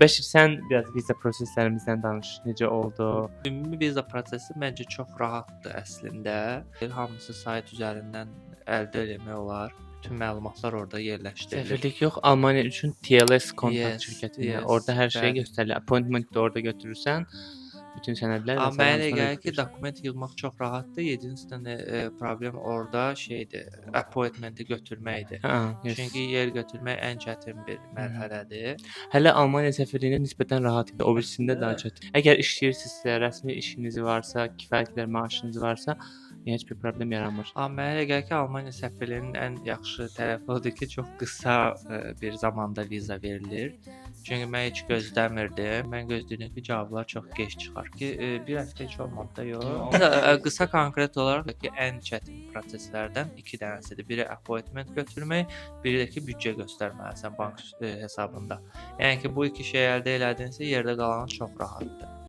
Bəşir, sən biraz viza proseslərimizdən danış. Necə oldu? Ümumi viza prosesi məncə çox rahatdır əslində. Hamısı sayt üzərindən əldə etmək olar. Bütün məlumatlar orada yerləşdirilir. Səfirlik yox, Almaniya üçün TLS kontakt Yes, şirkətində. yes, Orada hər şey bəli. göstərilir. Appointment də orada götürürsən. Bütün sənədlər və Amma mənə elə sair gəlir ki, dokument yığmaq çox rahatdır. Yedinci dənə problem orada şeydir, appointmenti götürməkdir. Hə, yes. Çünki yer götürmək ən çətin bir mərhələdir. Hələ Almaniya səfirliyində nisbətən rahat idi. O birisində daha çətin. Əgər işləyirsinizsə, rəsmi işiniz varsa, kifayət qədər maaşınız varsa, heç bir problem yaranmır. Amma mənə elə gəlir ki, Almaniya səfirliyinin ən yaxşı tərəfi odur ki, çox qısa bir zamanda viza verilir. Çünki mən heç gözləmirdim. Mən gözləyirdim ki, cavablar çox gec çıxar ki, bir həftə heç olmadı da yox. Qısa konkret olaraq ki, ən çətin proseslərdən 2 dənəsidir. Biri appointment götürmək, biri də ki, büdcə göstərməlisən bank hesabında. Yəni ki, bu iki şey əldə elədinsə, yerdə qalan çox rahatdır.